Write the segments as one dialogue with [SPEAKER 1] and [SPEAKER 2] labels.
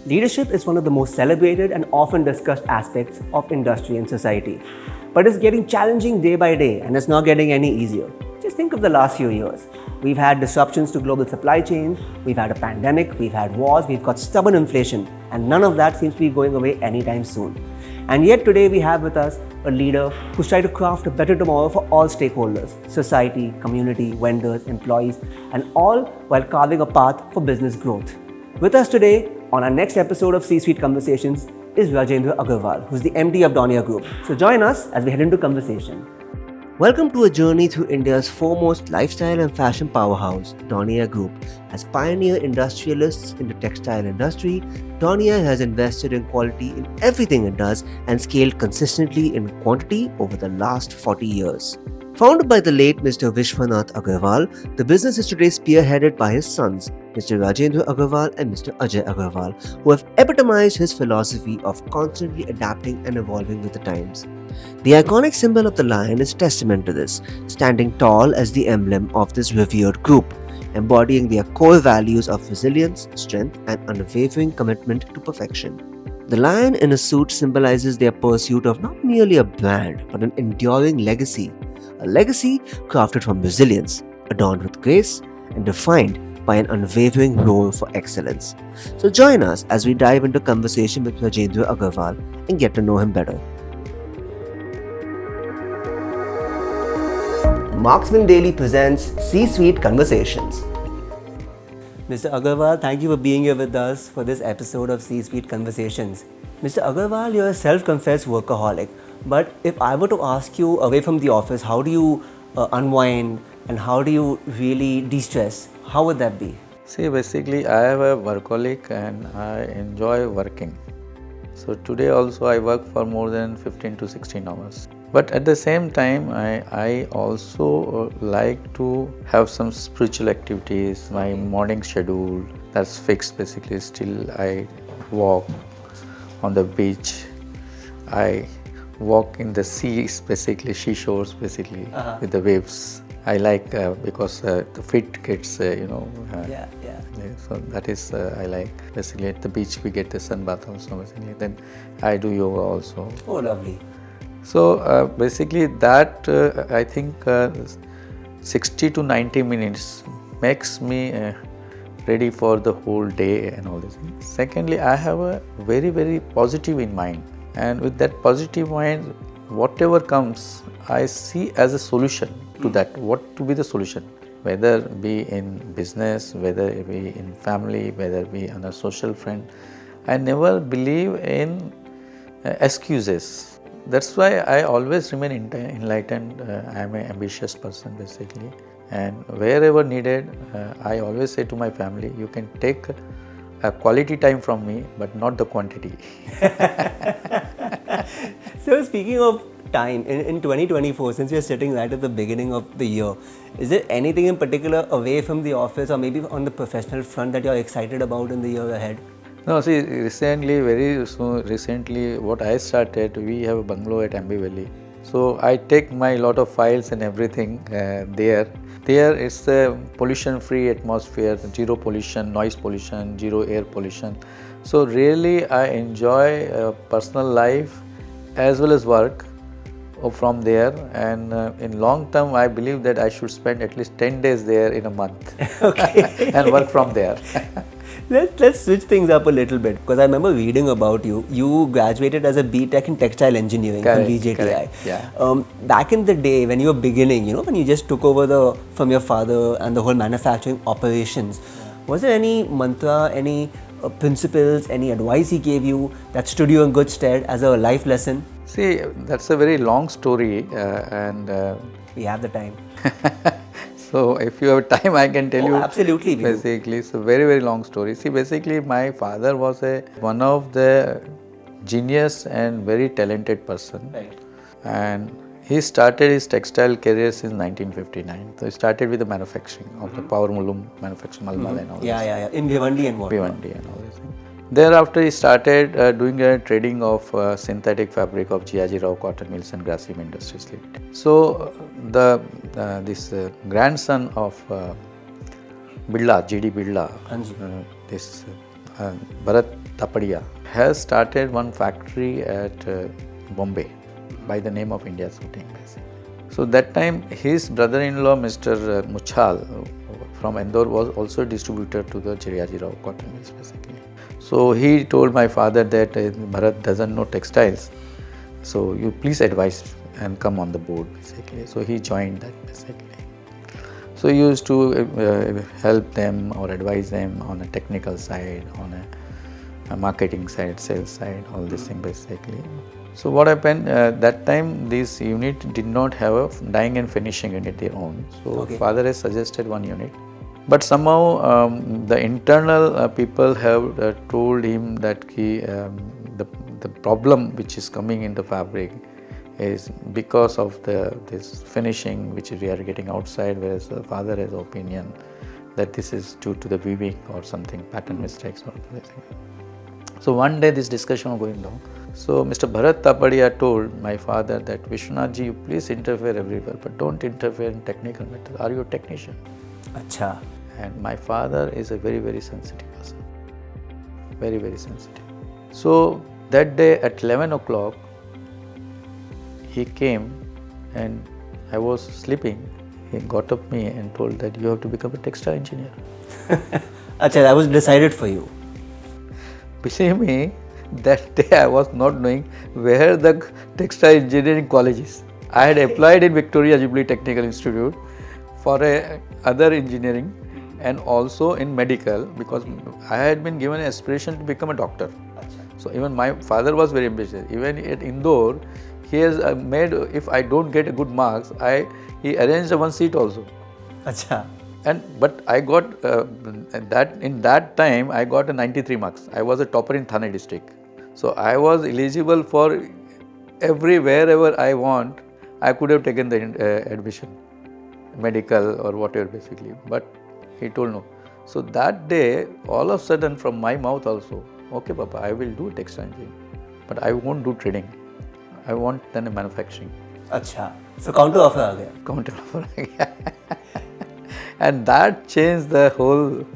[SPEAKER 1] Leadership is one of the most celebrated and often discussed aspects of industry and society. But it's getting challenging day by day and it's not getting any easier. Just think of the last few years. We've had disruptions to global supply chains, we've had a pandemic, we've had wars, we've got stubborn inflation, and none of that seems to be going away anytime soon. And yet today we have with us a leader who's trying to craft a better tomorrow for all stakeholders, society, community, vendors, employees, and all while carving a path for business growth. With us today on our next episode of C-Suite Conversations is Rajendra Agarwal, who's the MD of Donear Group. So join us as we head into conversation. Welcome to a journey through India's foremost lifestyle and fashion powerhouse, Donear Group. As pioneer industrialists in the textile industry, Donear has invested in quality in everything it does and scaled consistently in quantity over the last 40 years. Founded by the late Mr. Vishwanath Agarwal, the business is today spearheaded by his sons, Mr. Rajendra Agarwal and Mr. Ajay Agarwal, who have epitomized his philosophy of constantly adapting and evolving with the times. The iconic symbol of the lion is testament to this, standing tall as the emblem of this revered group, embodying their core values of resilience, strength, and unwavering commitment to perfection. The lion in a suit symbolizes their pursuit of not merely a brand, but an enduring legacy. A legacy crafted from resilience, adorned with grace, and defined by an unwavering role for excellence. So join us as we dive into conversation with Rajendra Agarwal and get to know him better. Marksman Daily presents C-Suite Conversations. Mr. Agarwal, thank you for being here with us for this episode of C-Suite Conversations. Mr. Agarwal, you're a self-confessed workaholic, but if I were to ask you away from the office, how do you unwind and how do you really de-stress? How would that be?
[SPEAKER 2] See, basically I am a workaholic and I enjoy working. So today also I work for more than 15 to 16 hours. But at the same time, I also like to have some spiritual activities. My morning schedule, that's fixed basically. Still I walk on the beach. I walk in the seas basically, seashores basically, with the waves. I like because the feet gets, so that is I like. Basically at the beach we get the sunbath also basically. Then I do yoga also.
[SPEAKER 1] Oh, lovely.
[SPEAKER 2] So basically that I think 60 to 90 minutes makes me ready for the whole day and all this. Secondly, I have a very, very positive in mind, and with that positive mind, whatever comes, I see as a solution to that. What to be the solution? Whether be in business, whether it be in family, whether be on a social friend. I never believe in excuses. That's why I always remain enlightened. I am an ambitious person basically, and wherever needed, I always say to my family, you can take a quality time from me, but not the quantity.
[SPEAKER 1] So speaking of time, in 2024, since you're sitting right at the beginning of the year, is there anything in particular away from the office or maybe on the professional front that you're excited about in the year ahead?
[SPEAKER 2] No, see, recently what I started, we have a bungalow at Ambi Valley. So I take my lot of files and everything there. There it's a pollution-free atmosphere, zero pollution, noise pollution, zero air pollution. So really I enjoy personal life as well as work from there, and in long term I believe that I should spend at least 10 days there in a month.
[SPEAKER 1] Okay.
[SPEAKER 2] And work from there.
[SPEAKER 1] Let's switch things up a little bit, because I remember reading about you. You graduated as a B.Tech in textile engineering from VJTI.
[SPEAKER 2] Correct. Yeah.
[SPEAKER 1] Back in the day when you were beginning, when you just took over from your father and the whole manufacturing operations, was there any mantra, any principles, any advice he gave you that stood you in good stead as a life lesson?
[SPEAKER 2] See, that's a very long story and
[SPEAKER 1] we have the time.
[SPEAKER 2] So if you have time, I can tell you.
[SPEAKER 1] Absolutely.
[SPEAKER 2] Basically, it's a very, very long story. See, basically, my father was one of the genius and very talented person.
[SPEAKER 1] Right.
[SPEAKER 2] And he started his textile career since 1959. So he started with the manufacturing of the power loom manufacturing, Malmal and all this.
[SPEAKER 1] Yeah. In Bhiwandi and what?
[SPEAKER 2] Bhiwandi and all this. Thereafter, he started doing a trading of synthetic fabric of Jiaji Rao Cotton Mills and Grasim Industries Limited. So, this grandson of Birla, G.D. Birla, this Bharat Tapadia, has started one factory at Bombay by the name of India Suiting. So that time his brother-in-law Mr. Muchal from Indore was also a distributor to the Chiriyaji Rao cotton mills basically. So he told my father that Bharat doesn't know textiles, so you please advise and come on the board basically. So he joined that basically. So he used to help them or advise them on a technical side, on a marketing side, sales side, all this thing basically. So what happened, that time this unit did not have a dyeing and finishing unit their own. So father has suggested one unit. But somehow the internal people have told him that the problem which is coming in the fabric is because of this finishing which we are getting outside, whereas the father has opinion that this is due to the weaving or something, pattern mistakes or something. So one day this discussion was going on. So Mr. Bharat Tapadia told my father that Vishwanathji, you please interfere everywhere, but don't interfere in technical matters. Are you a technician?
[SPEAKER 1] Acha.
[SPEAKER 2] And my father is a very, very sensitive person. Very, very sensitive. So that day at 11 o'clock, he came and I was sleeping. He got up me and told that you have to become a textile engineer.
[SPEAKER 1] Acha, that was decided for you.
[SPEAKER 2] Believe me, that day I was not knowing where the textile engineering college is. I had applied in Victoria Jubilee Technical Institute for other engineering and also in medical because I had been given an aspiration to become a doctor. So even my father was very ambitious. Even at Indore, he has made, if I don't get good marks, he arranged one seat also.
[SPEAKER 1] Acha.
[SPEAKER 2] But I got in that time I got a 93 marks. I was a topper in Thane district. So I was eligible for wherever I want. I could have taken the admission, medical or whatever basically. But he told no. So that day, all of a sudden from my mouth also, okay Papa, I will do textile engineering, but I won't do trading. I want then a manufacturing.
[SPEAKER 1] Acha. So counter offer aa gaya.
[SPEAKER 2] Counter offer aa gaya. And that changed the whole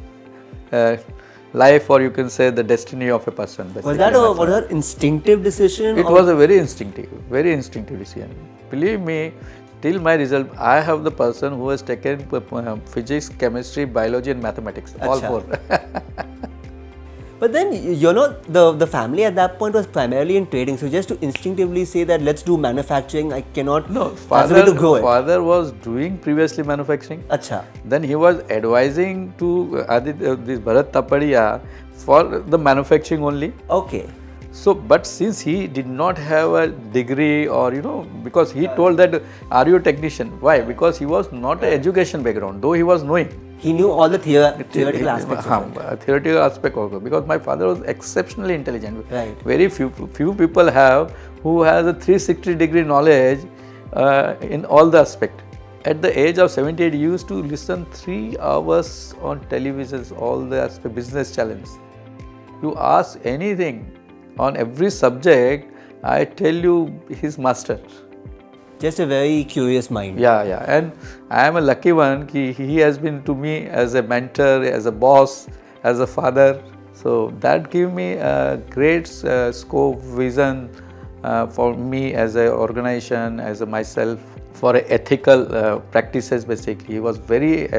[SPEAKER 2] life, or you can say the destiny of a person.
[SPEAKER 1] Was that an instinctive decision?
[SPEAKER 2] It was a very instinctive decision. Believe me, till my result, I have the person who has taken physics, chemistry, biology and mathematics, all four.
[SPEAKER 1] But then, the family at that point was primarily in trading. So just to instinctively say that let's do manufacturing, I cannot.
[SPEAKER 2] No, father was doing previously manufacturing.
[SPEAKER 1] Acha.
[SPEAKER 2] Then he was advising to this Bharat Tapadia for the manufacturing only.
[SPEAKER 1] Okay.
[SPEAKER 2] So, but since he did not have a degree or, because he told that, are you a technician? Why? Because he was not an education background, though he was knowing.
[SPEAKER 1] He knew all the theoretical aspects of it.
[SPEAKER 2] Theoretical aspect also, because my father was exceptionally intelligent.
[SPEAKER 1] Right.
[SPEAKER 2] Very few people have who has a 360-degree knowledge in all the aspect. At the age of 78, he used to listen 3 hours on televisions, all the aspect, business challenge. You ask anything on every subject, I tell you, his master.
[SPEAKER 1] Just a very curious mind.
[SPEAKER 2] Yeah. And I am a lucky one. He has been to me as a mentor, as a boss, as a father. So that gave me a great scope, vision for me as an organization, as a myself, for ethical practices basically. He was very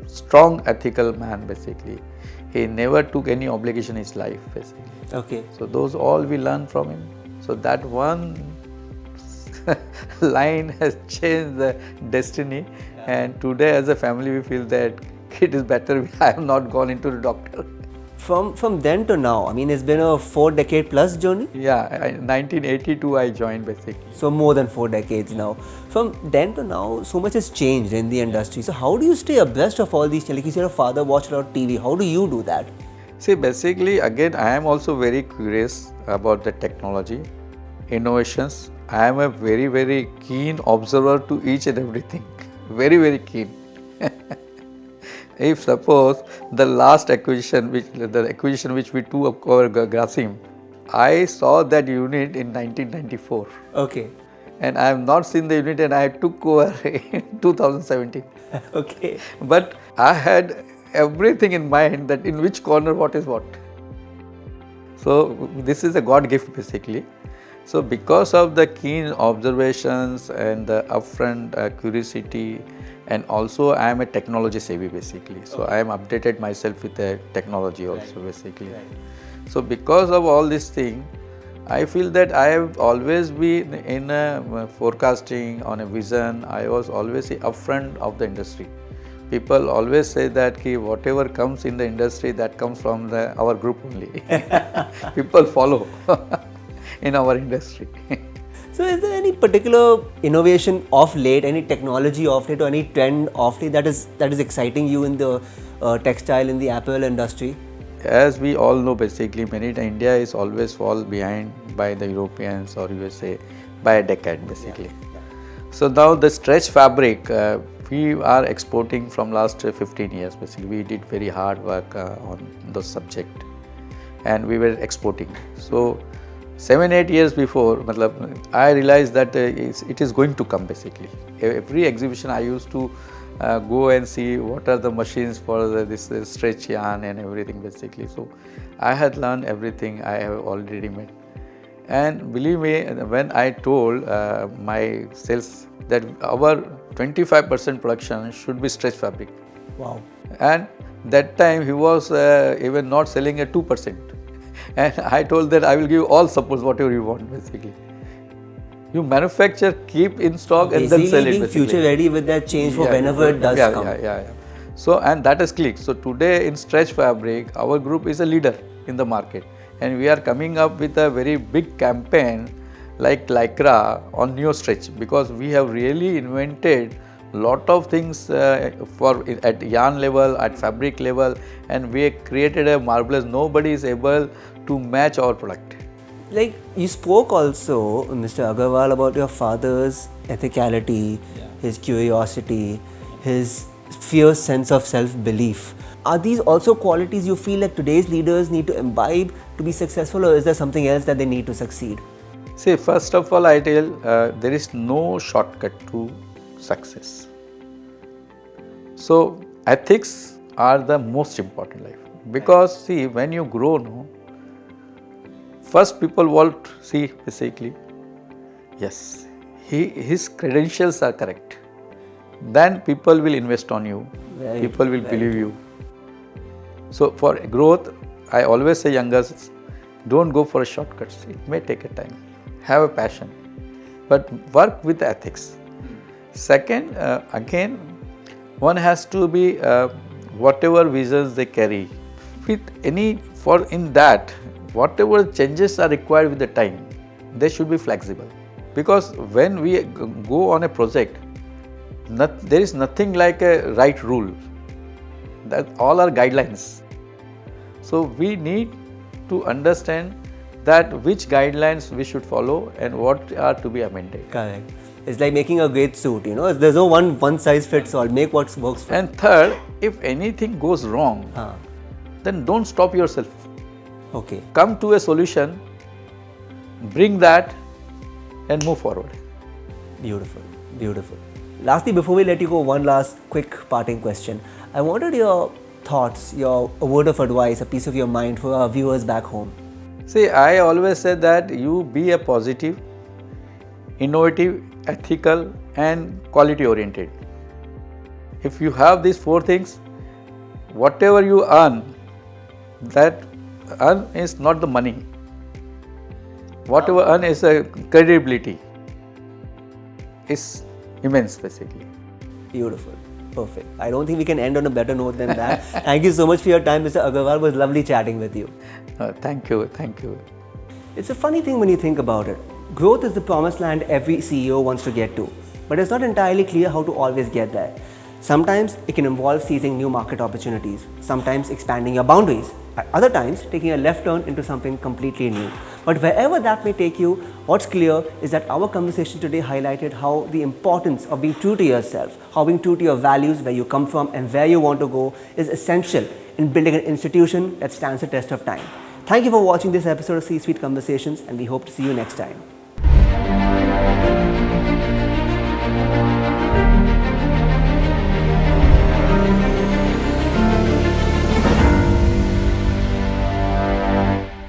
[SPEAKER 2] strong ethical man basically. He never took any obligation in his life basically.
[SPEAKER 1] Okay.
[SPEAKER 2] So those all we learn from him. So that one line has changed the destiny, and today as a family we feel that it is better I have not gone into the doctor.
[SPEAKER 1] From then to now, I mean, it's been a 4-decade plus journey?
[SPEAKER 2] Yeah, 1982 I joined basically.
[SPEAKER 1] So more than 4 decades now. From then to now, so much has changed in the industry. So how do you stay abreast of all these? Like you said, your father watched a lot of TV. How do you do that?
[SPEAKER 2] See, basically, again, I am also very curious about the technology, innovations. I am a very, very keen observer to each and everything. Very, very keen. If suppose the last acquisition, which we took of our Grasim, I saw that unit in 1994.
[SPEAKER 1] Okay.
[SPEAKER 2] And I have not seen the unit, and I took over in 2017.
[SPEAKER 1] Okay.
[SPEAKER 2] But I had everything in mind that in which corner what is what. So this is a God gift basically. So because of the keen observations and the upfront curiosity, and also I am a technology savvy basically. So I am updated myself with the technology also basically. So because of all this thing, I feel that I have always been in a forecasting on a vision. I was always upfront of the industry. People always say that whatever comes in the industry, that comes from our group only. People follow in our industry.
[SPEAKER 1] So is there any particular innovation of late, any technology of late, or any trend of late that is exciting you in the textile, in the apparel industry?
[SPEAKER 2] As we all know basically, India is always fall behind by the Europeans or USA by a decade basically. So now the stretch fabric, we are exporting from last 15 years basically. We did very hard work on those subject and we were exporting. So 7-8 years before, I realized that it is going to come basically. Every exhibition I used to go and see what are the machines for this stretch yarn and everything basically. So I had learned everything I have already met. And believe me, when I told my sales that our 25% production should be stretch fabric.
[SPEAKER 1] Wow.
[SPEAKER 2] And that time he was even not selling at 2%. And I told that I will give all support, whatever you want basically. You manufacture, keep in stock and then sell it basically.
[SPEAKER 1] Future ready with that change for whenever it does come.
[SPEAKER 2] Yeah. So, and that has clicked. So today in stretch fabric, our group is a leader in the market. And we are coming up with a very big campaign like Lycra on neo stretch, because we have really invented lot of things at yarn level, at fabric level, and we created a marvelous, nobody is able to match our product.
[SPEAKER 1] Like you spoke also, Mr. Agarwal, about your father's ethicality, his curiosity, his fierce sense of self-belief. Are these also qualities you feel like today's leaders need to imbibe to be successful, or is there something else that they need to succeed?
[SPEAKER 2] See, first of all, I tell there is no shortcut to success. So ethics are the most important life, because see, when you grow, first people want see basically, yes, his credentials are correct. Then people will invest on you, people will believe you. So for growth, I always say youngers, don't go for shortcuts. It may take a time. Have a passion, but work with ethics. Second, again, one has to be whatever visions they carry. In that, whatever changes are required with the time, they should be flexible. Because when we go on a project, there is nothing like a right rule. That all are guidelines. So we need to understand that which guidelines we should follow and what are to be amended.
[SPEAKER 1] Correct. It's like making a great suit, there's no one size fits all, make what works for you.
[SPEAKER 2] And third, if anything goes wrong, then don't stop yourself.
[SPEAKER 1] Okay.
[SPEAKER 2] Come to a solution, bring that and move forward.
[SPEAKER 1] Beautiful, beautiful. Lastly, before we let you go, one last quick parting question. I wanted your thoughts, a word of advice, a piece of your mind for our viewers back home.
[SPEAKER 2] See, I always say that you be a positive, innovative, ethical and quality oriented. If you have these 4 things, whatever you earn, that earn is not the money. Whatever earn is a credibility. It's immense basically.
[SPEAKER 1] Beautiful. Perfect. I don't think we can end on a better note than that. Thank you so much for your time, Mr. Agarwal. It was lovely chatting with you.
[SPEAKER 2] Thank you.
[SPEAKER 1] It's a funny thing when you think about it. Growth is the promised land every CEO wants to get to, but it's not entirely clear how to always get there. Sometimes it can involve seizing new market opportunities, sometimes expanding your boundaries, at other times taking a left turn into something completely new. But wherever that may take you, what's clear is that our conversation today highlighted how the importance of being true to yourself, how being true to your values, where you come from and where you want to go, is essential in building an institution that stands the test of time. Thank you for watching this episode of C-Suite Conversations, and we hope to see you next time.